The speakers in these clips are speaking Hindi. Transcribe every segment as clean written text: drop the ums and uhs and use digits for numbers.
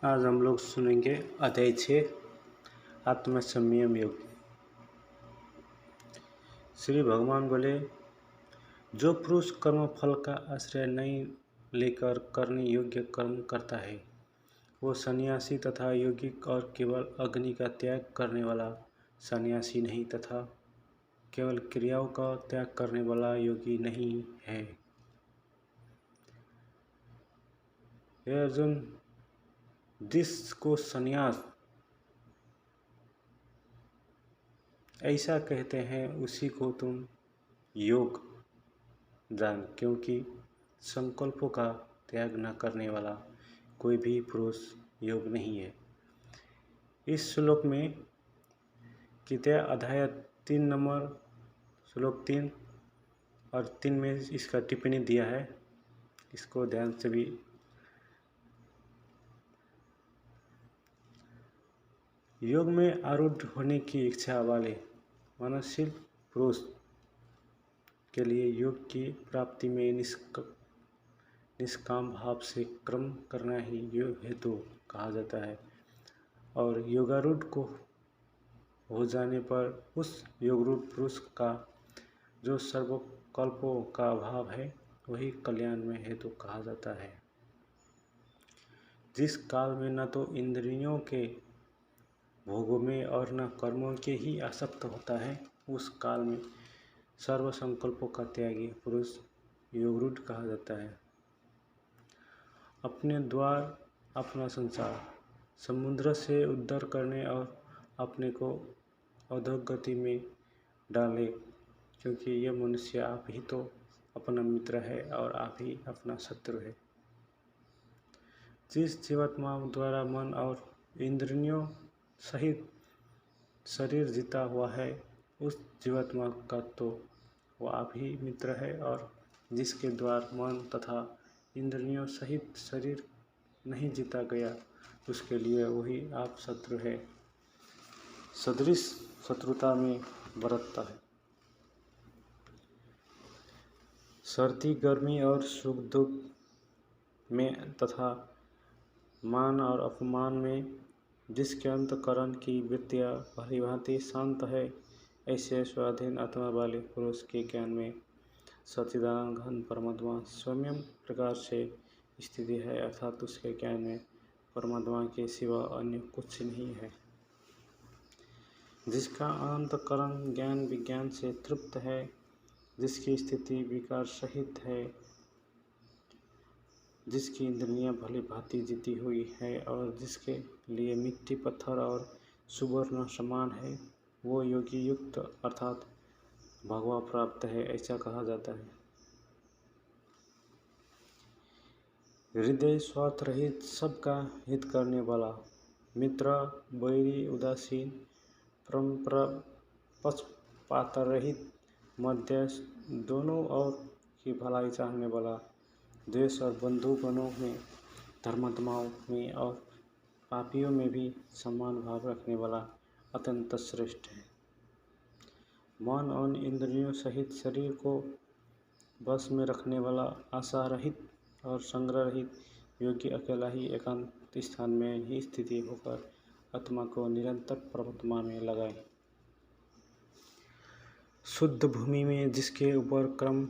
आज हम लोग सुनेंगे अध्याय 6 आत्मसंयम योग। श्री भगवान बोले, जो पुरुष कर्म फल का आश्रय नहीं लेकर करने योग्य कर्म करता है वो सन्यासी तथा योगिक और केवल अग्नि का त्याग करने वाला सन्यासी नहीं तथा केवल क्रियाओं का त्याग करने वाला योगी नहीं है। हे अर्जुन, जिसको सन्यास ऐसा कहते हैं उसी को तुम योग जान, क्योंकि संकल्पों का त्याग न करने वाला कोई भी पुरुष योग नहीं है। इस श्लोक में गीता अध्याय 3 नंबर श्लोक 3 और 3 में इसका टिप्पणी दिया है। इसको ध्यान से भी योग में आरूढ़ होने की इच्छा वाले मननशील पुरुष के लिए योग की प्राप्ति में निष्काम भाव से कर्म करना ही योग हेतु कहा जाता है और योगारूढ़ को हो जाने पर उस योगरूढ़ पुरुष का जो सर्वकल्पों का भाव है वही कल्याण में हेतु कहा जाता है। जिस काल में न तो इंद्रियों के भोगों में और न कर्मों के ही आसक्त होता है, उस काल में सर्व संकल्पों का त्यागी पुरुष योगरूढ़ कहा जाता है। अपने द्वार अपना संसार समुद्र से उद्धार करने और अपने को अधोगति में डाले, क्योंकि यह मनुष्य आप ही तो अपना मित्र है और आप ही अपना शत्रु है। जिस जीवात्मा द्वारा मन और इंद्रियों सहित शरीर जीता हुआ है उस जीवात्मा का तो वो आप ही मित्र है, और जिसके द्वारा मन तथा इंद्रियों सहित शरीर नहीं जीता गया उसके लिए वही आप शत्रु है, सदृश शत्रुता में बरतता है। सर्दी गर्मी और सुख दुख में तथा मान और अपमान में जिसके अंतःकरण की वृत्तियाँ भली भांति शांत है, ऐसे स्वाधीन आत्मा वाले पुरुष के ज्ञान में सच्चिदानंद घन परमात्मा स्वयं प्रकार से स्थिति है, अर्थात उसके ज्ञान में परमात्मा के सिवा अन्य कुछ नहीं है। जिसका अंतःकरण ज्ञान विज्ञान से तृप्त है, जिसकी स्थिति विकार सहित है, जिसकी इंद्रियां भली भांति जीती हुई है और जिसके लिए मिट्टी पत्थर और सुवर्ण समान है, वो योगी युक्त अर्थात भगवा प्राप्त है, ऐसा कहा जाता है। हृदय स्वार्थ रहित सबका हित करने वाला मित्र, बैरी उदासीन परंपरा पक्षपात रहित मध्यस्थ दोनों और की भलाई चाहने वाला द्वेष और बंधुगणों में धर्मात्माओं में और पापियों में भी समान भाव रखने वाला अत्यंत श्रेष्ठ है। मन और इंद्रियों सहित शरीर को बस में रखने वाला आशा रहित और संग्रह रहित योगी अकेला ही एकांत स्थान में ही स्थिति होकर आत्मा को निरंतर परमात्मा में लगाए। शुद्ध भूमि में जिसके ऊपर क्रम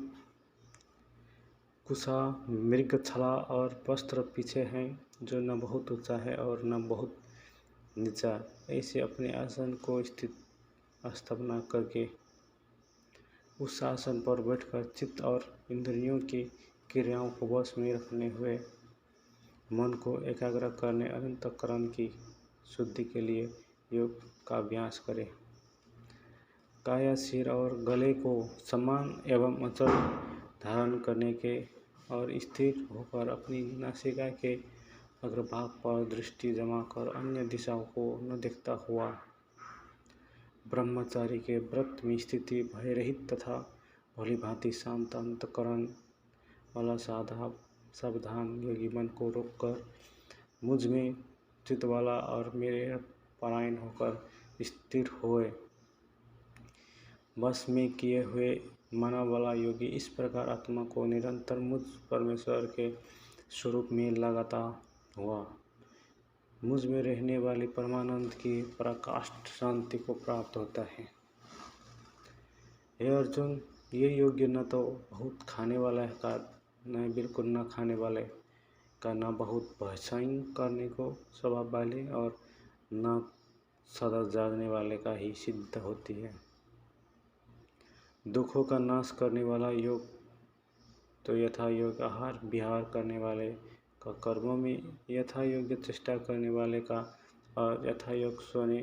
कुशा मृगछला और वस्त्र पीछे हैं, जो न बहुत ऊंचा है और न बहुत नीचा, ऐसे अपने आसन को स्थित स्थापना करके उस आसन पर बैठकर चित्त और इंद्रियों की क्रियाओं को वश में रखने हुए मन को एकाग्र करने अंतःकरण की शुद्धि के लिए योग का अभ्यास करें। काया सिर और गले को समान एवं अचल धारण करने के और स्थिर होकर अपनी नासिका के अग्रभाग पर दृष्टि जमा कर अन्य दिशाओं को न देखता हुआ ब्रह्मचारी के व्रत में स्थिति भय रहित तथा भली भांति शांत अंतःकरण वाला सावधान योगी मन को रोककर मुझ में चित्त वाला और मेरे परायण होकर स्थिर होए बस में किए हुए मानव वाला योगी इस प्रकार आत्मा को निरंतर मुझ परमेश्वर के स्वरूप में लगाता हुआ मुझ में रहने वाली परमानंद की पराकाष्ठ शांति को प्राप्त होता है। हे अर्जुन, ये योग्य न तो बहुत खाने वाला है का, न बिल्कुल न खाने वाले का, न बहुत भक्षण करने को स्वभाव वाले और न सदा जागने वाले का ही सिद्ध होती है। दुखों का नाश करने वाला योग तो यथा योग आहार विहार करने वाले का, कर्मों में यथा योग्य चेष्टा करने वाले का और यथा योग सोने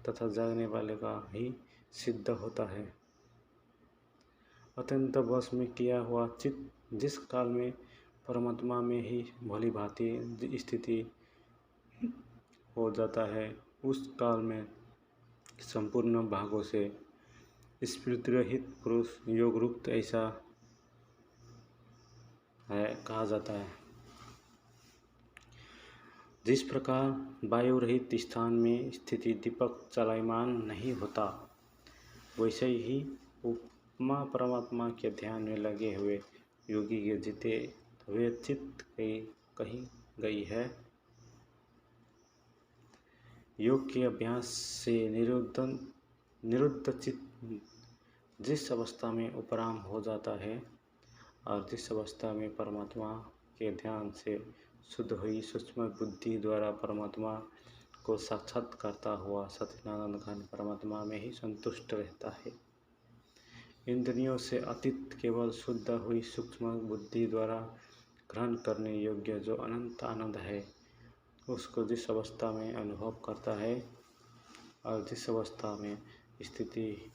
तथा जागने वाले का ही सिद्ध होता है। अत्यंत वश में किया हुआ चित्त जिस काल में परमात्मा में ही भली भांति स्थिति हो जाता है, उस काल में संपूर्ण भागों से स्मृति रहित पुरुष योग रुक्त ऐसा है कहा जाता है। जिस प्रकार वायु रहित स्थान में स्थिति दीपक चलायमान नहीं होता, वैसे ही उपमा परमात्मा के ध्यान में लगे हुए योगी के जीते हुए चित्त कही गई है। योग के अभ्यास से निरुद्ध चित्त जिस अवस्था में उपराम हो जाता है और जिस अवस्था में परमात्मा के ध्यान से शुद्ध हुई सूक्ष्म बुद्धि द्वारा परमात्मा को साक्षात करता हुआ सच्चिदानंद घन परमात्मा में ही संतुष्ट रहता है। इंद्रियों से अतीत केवल शुद्ध हुई सूक्ष्म बुद्धि द्वारा ग्रहण करने योग्य जो अनंत आनंद है, उसको जिस अवस्था में अनुभव करता है और जिस अवस्था में स्थिति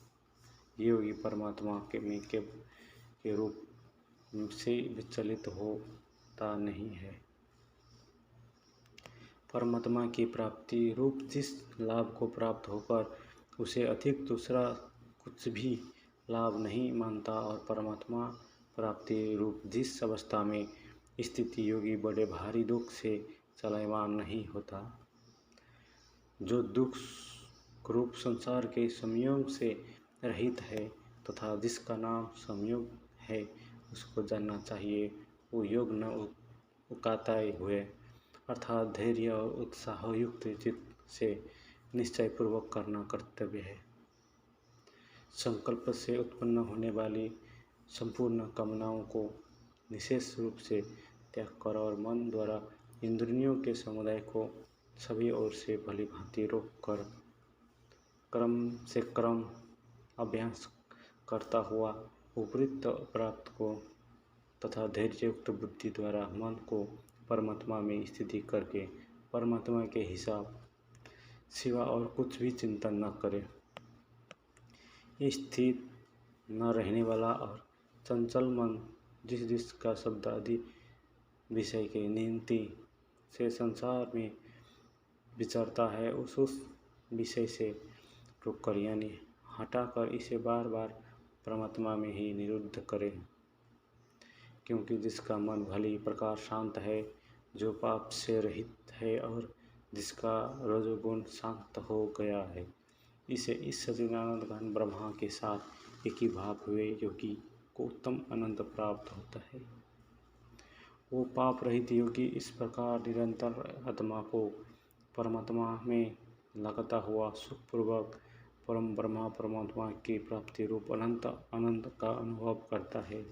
योगी परमात्मा के रूप से विचलित होता नहीं है। परमात्मा की प्राप्ति रूप जिस लाभ को प्राप्त होकर उसे अधिक दूसरा कुछ भी लाभ नहीं मानता और परमात्मा प्राप्ति रूप जिस अवस्था में स्थिति योगी बड़े भारी दुख से चलायमान नहीं होता, जो दुख रूप संसार के संयोग से रहित है तथा जिसका नाम संयोग है, उसको जानना चाहिए। वो योग न उकाताए हुए अर्थात धैर्य और उत्साहयुक्त चित्त से निश्चयपूर्वक करना कर्तव्य है। संकल्प से उत्पन्न होने वाली संपूर्ण कामनाओं को विशेष रूप से त्याग कर और मन द्वारा इंद्रियों के समुदाय को सभी ओर से भली भांति रोक कर क्रम से क्रम अभ्यास करता हुआ उपयुक्त प्राप्त को तथा धैर्ययुक्त बुद्धि द्वारा मन को परमात्मा में स्थिति करके परमात्मा के हिसाब सिवा और कुछ भी चिंतन न करे। स्थित न रहने वाला और चंचल मन जिस का शब्द आदि विषय के नियंत्रण से संसार में विचरता है, उस विषय से रोककर यानी हटाकर इसे बार बार परमात्मा में ही निरुद्ध करे। क्योंकि जिसका मन भली प्रकार शांत है, जो पाप से रहित है और जिसका रजोगुण शांत हो गया है, इसे इस सच्चिदानंद घन ब्रह्मा के साथ एक ही भाव हुए योगी को उत्तम आनंद प्राप्त होता है। वो पाप रहित योगी इस प्रकार निरंतर आत्मा को परमात्मा में लगाता हुआ सुखपूर्वक परम ब्रह्मा परमात्मा की प्राप्ति रूप अनंत आनंद का अनुभव करता है।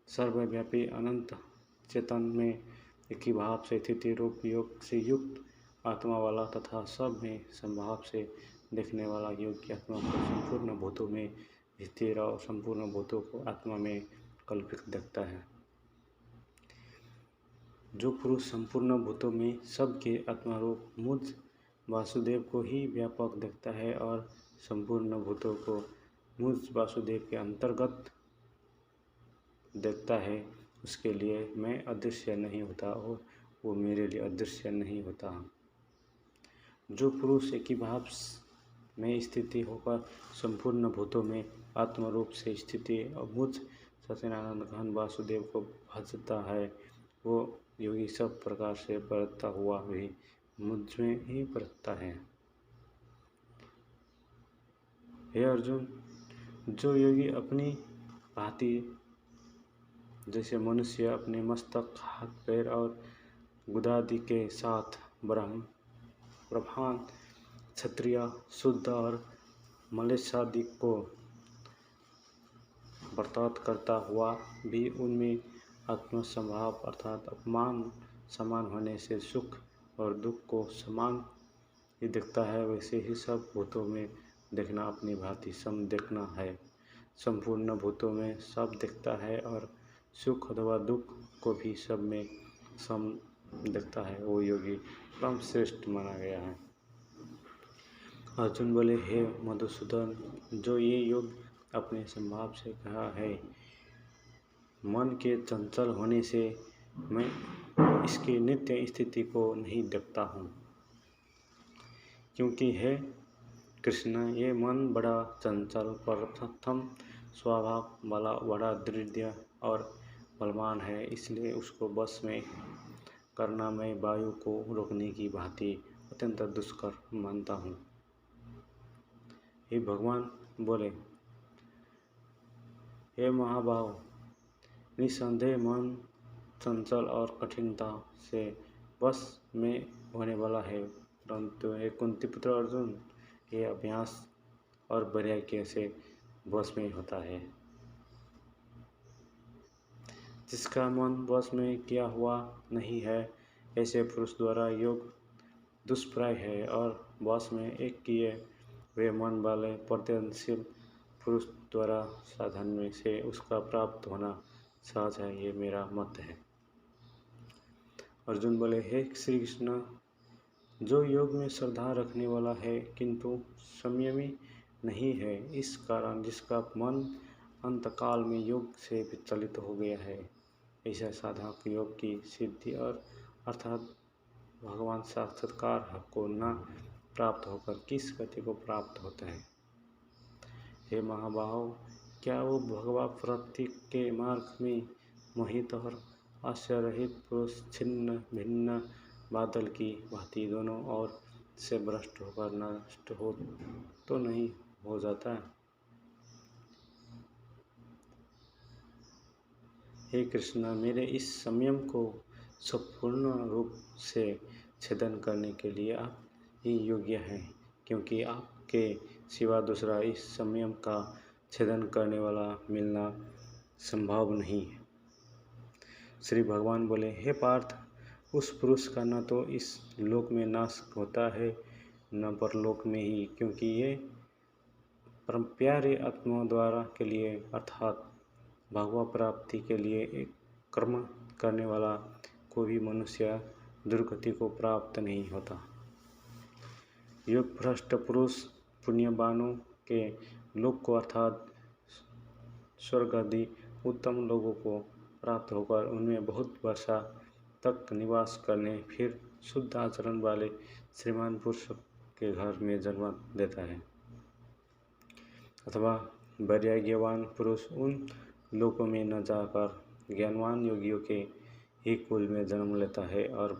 सर्वव्यापी अनंत चेतन में एक ही भाव से स्थिति रूप योग से युक्त आत्मा वाला तथा सब में संभाव से देखने वाला योग्य आत्मा को संपूर्ण भूतों में स्थिर और संपूर्ण भूतों को आत्मा में कल्पित देखता है। जो पुरुष संपूर्ण भूतों में सबके आत्मा रूप मुझ वासुदेव को ही व्यापक देखता है और संपूर्ण भूतों को मुझ वासुदेव के अंतर्गत देखता है, उसके लिए मैं अदृश्य नहीं होता और वो मेरे लिए अदृश्य नहीं होता। जो पुरुष एक ही भाव में स्थिति होकर संपूर्ण भूतों में आत्मरूप से स्थिति और मुझ सच्चिदानंद घन वासुदेव को भजता है, वो योगी सब प्रकार से बरतता हुआ भी मुझ में ही बरतता है। हे अर्जुन, जो योगी अपनी भांति जैसे मनुष्य अपने मस्तक हाथ पैर और गुदादि के साथ ब्रह्म प्रधान क्षत्रिय शुद्ध और मलेच्छादि को बर्ताव करता हुआ भी उनमें आत्मसंभाव अर्थात अपमान समान होने से सुख और दुख को समान ही दिखता है, वैसे ही सब भूतों में देखना अपनी भांति सम देखना है। संपूर्ण भूतों में सब दिखता है और सुख अथवा दुख को भी सब में सम दिखता है, वो योगी परम श्रेष्ठ माना गया है। अर्जुन बोले, हे मधुसूदन, जो ये योग अपने संभाव से कहा है, मन के चंचल होने से मैं इसकी नित्य स्थिति को नहीं देखता हूँ, क्योंकि हे कृष्ण, ये मन बड़ा चंचल प्रथम स्वभाव वाला बड़ा दृढ़ और बलवान है, इसलिए उसको बस में करना मैं वायु को रोकने की भांति अत्यंत दुष्कर मानता हूँ। हे भगवान बोले, हे महाबाहो, निसंदेह मन चंचल और कठिनता से बस में होने वाला है, परंतु हे कुंती पुत्र अर्जुन, ये अभ्यास और वैराग्य से बस में होता है। जिसका मन वश में किया हुआ नहीं है, ऐसे पुरुष द्वारा योग दुष्प्राय है, और वश में एक किए हुए मन वाले प्रयत्नशील पुरुष द्वारा साधन में से उसका प्राप्त होना सहज है, ये मेरा मत है। अर्जुन बोले, हे श्री कृष्ण, जो योग में श्रद्धा रखने वाला है किंतु संयमी नहीं है, इस कारण जिसका मन अंतकाल में योग से विचलित हो गया है, ऐसा साधक योग की सिद्धि और अर्थात भगवान साक्षात्कार को न प्राप्त होकर किस गति को प्राप्त होता है। हे महाबाहो, क्या वो भगवा प्राप्ति के मार्ग में मोहित और आश्चर्यरहित पुरुष छिन्न भिन्न बादल की भांति दोनों ओर से भ्रष्ट होकर नष्ट हो तो नहीं हो जाता? हे कृष्ण, मेरे इस संयम को संपूर्ण रूप से छेदन करने के लिए आप ही योग्य हैं, क्योंकि आपके सिवा दूसरा इस संयम का छेदन करने वाला मिलना संभव नहीं है। श्री भगवान बोले, हे पार्थ, उस पुरुष का न तो इस लोक में नाश होता है न परलोक में ही, क्योंकि ये परम प्यारे आत्मा द्वारा के लिए अर्थात भगवा प्राप्ति के लिए एक कर्म करने वाला कोई भी मनुष्य दुर्गति को प्राप्त नहीं होता। योग भ्रष्ट पुरुष पुण्यवानों के लोक को अर्थात स्वर्ग आदि उत्तम लोगों को प्राप्त होकर उनमें बहुत वर्षा तक निवास करने फिर शुद्ध आचरण वाले श्रीमान पुरुष के घर में जन्म देता है, अथवा वैराग्यवान पुरुष उन लोकों में न जाकर ज्ञानवान योगियों के ही कुल में जन्म लेता है। और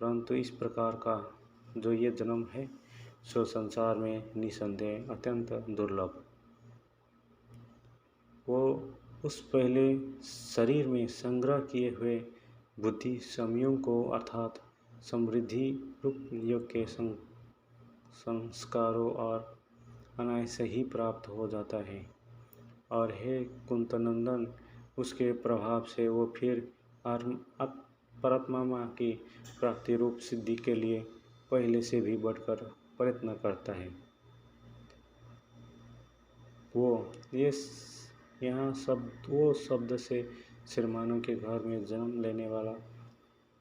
परंतु इस प्रकार का जो ये जन्म है सो संसार में निसंदेह अत्यंत दुर्लभ। वो उस पहले शरीर में संग्रह किए हुए बुद्धि संयम को अर्थात समृद्धि रूप योग के संस्कारों और अनायास ही प्राप्त हो जाता है। और हे कुंतनंदन, उसके प्रभाव से वो फिर परमात्मा की प्राप्ति रूप सिद्धि के लिए पहले से भी बढ़कर प्रयत्न करता है। यहाँ वो शब्द से श्रीमानों के घर में जन्म लेने वाला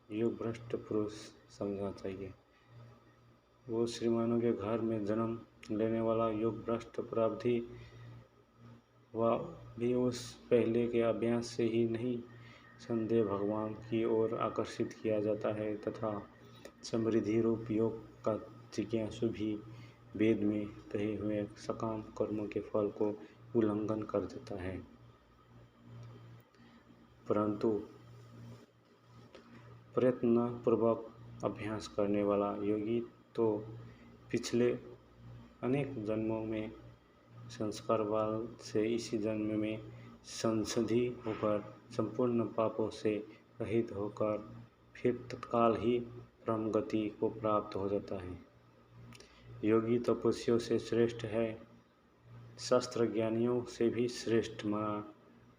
योग भ्रष्ट पुरुष समझना चाहिए। वो श्रीमानों के घर में जन्म लेने वाला योग भ्रष्ट प्राप्ति वह भी उस पहले के अभ्यास से ही नहीं संदेह भगवान की ओर आकर्षित किया जाता है, तथा समृद्धि रूप योग का जिज्ञासु भी वेद में कहे हुए सकाम कर्मों के फल को उल्लंघन कर देता है। परंतु प्रयत्न पूर्वक अभ्यास करने वाला योगी तो पिछले अनेक जन्मों में संस्कार बल से इसी जन्म में संशुद्धि होकर संपूर्ण पापों से रहित होकर फिर तत्काल ही परम गति को प्राप्त हो जाता है। योगी तपस्वियों से श्रेष्ठ है, शास्त्र ज्ञानियों से भी श्रेष्ठ माना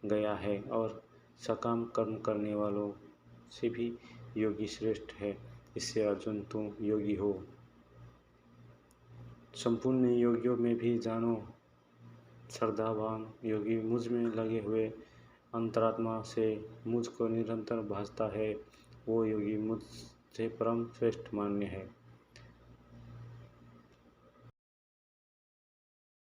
गया है और सकाम कर्म करने वालों से भी योगी श्रेष्ठ है। इससे अर्जुन तुम योगी हो। संपूर्ण योगियों में भी जानो श्रद्धावान योगी मुझ में लगे हुए अंतरात्मा से मुझको निरंतर भासता है, वो योगी मुझसे परम श्रेष्ठ मान्य है।